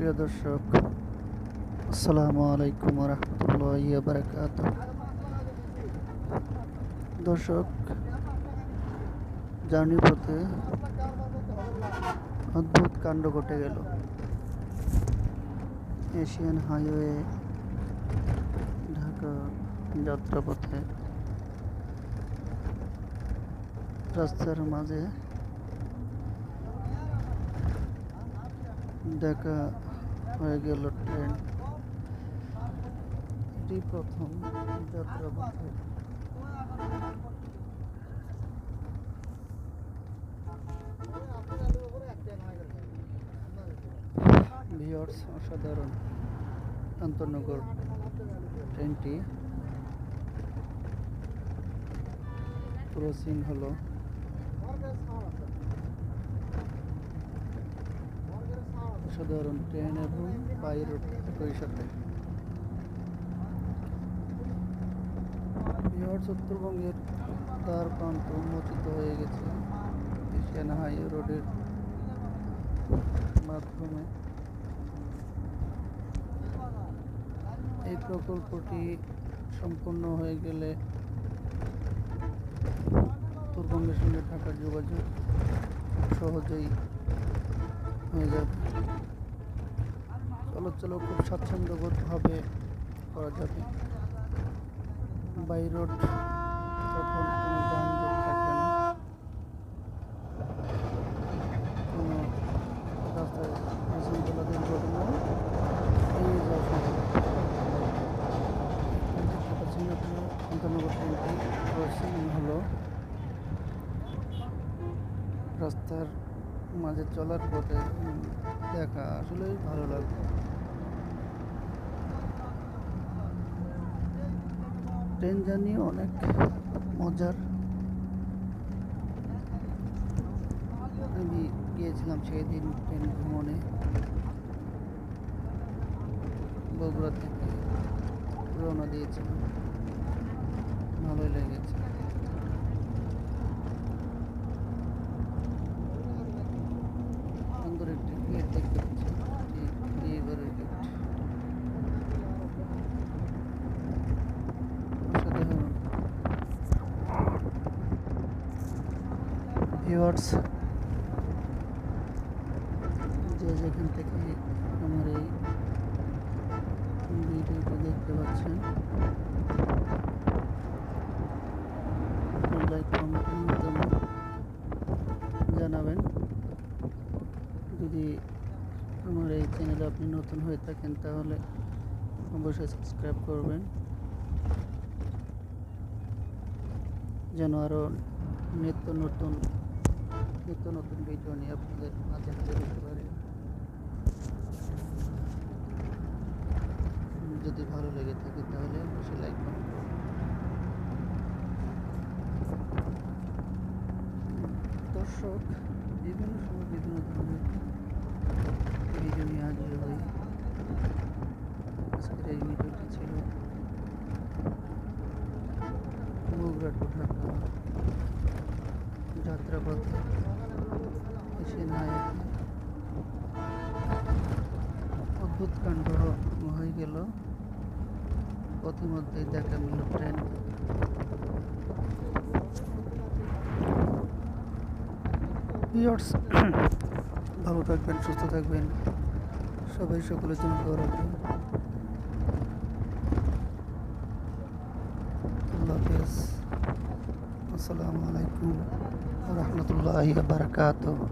প্রিয় দর্শক, আসসালামু আলাইকুম ওয়া রাহমাতুল্লাহি ওয়া বারাকাতুহু। দর্শক, জার্নি পথে অদ্ভুত কাণ্ড ঘটে গেল। এশিয়ান হাইওয়ে ঢাকা যাত্রাপথে রাস্তার মাঝে দেখা হয়ে গেল ট্রেন। এটি প্রথম যাত্রাপথে ভিউয়ার্স, অসাধারণ আন্তনগর ট্রেনটি ক্রসিং হলো। অসাধারণ ট্রেন এবং বাই রোড একই সাথে। ভিউয়ার্স, উত্তরবঙ্গের দ্বার প্রান্ত উন্মোচিত হয়ে গেছে এশিয়ান হাইওয়ে রোডের মাধ্যমে। এই প্রকল্পটি সম্পূর্ণ হয়ে গেলে উত্তরবঙ্গের সঙ্গে ঢাকার যোগাযোগ সহজেই হয়ে যাবে। চলাচল খুব স্বাচ্ছন্দ্যবোধভাবে করা যাবে। বাই রোড তখন কোনো যানজট থাকবে না, কোনো রাস্তায় শৃঙ্খলা দুর্ঘটনা এড়িয়ে যাওয়া সম্ভব। দেখতে পাচ্ছেন আপনারা আন্তনগর ট্রেনটি ক্রসিং হলো। রাস্তার মাঝে চলার পথে দেখা আসলেই ভালো লাগবে। ট্রেন জার্নি অনেক মজার। আমি গিয়েছিলাম সেই দিন ট্রেন ভ্রমণে। বগুড়া থেকে রওনা দিয়েছিলাম, ভালোই লেগেছে। সুন্দর একটি গেট দেখতে পাচ্ছি, বিয়েঘরের গেট। অসাধারণ। ভিউয়ার্স, যে যেখান থেকে আমার এই ভিডিওটি দেখতে পাচ্ছেন, লাইক কমেন্টের মাধ্যমে জানাবেন। যদি আমার এই চ্যানেলে আপনি নতুন হয়ে থাকেন তাহলে অবশ্যই সাবস্ক্রাইব করবেন, যেন আরও নিত্য নতুন ভিডিও নিয়ে আপনাদের মাঝে হাজির হতে পারি। যদি ভালো লেগে থাকে তাহলে অবশ্যই লাইক করুন। দর্শক, বিভিন্ন সময় বিভিন্ন ধরনের ভিডিও নিয়ে হাজির হই। আজকের এই ভিডিওটি ছিল বগুড়া টু ঢাকা যাত্রাপথ এশিয়ান হাইওয়ে। অদ্ভুত কাণ্ড হয়ে গেল। পথিমধ্যেই দেখা মিলল ট্রেন। ভিউয়ার্স, ভালো থাকবেন, সুস্থ থাকবেন, সবাই সকলের জন্য দোয়া রাখবেন। আল্লাহ হাফেজ। আসসালামু আলাইকুম ওয়া রাহমাতুল্লাহি ওয়া বারাকাতুহু।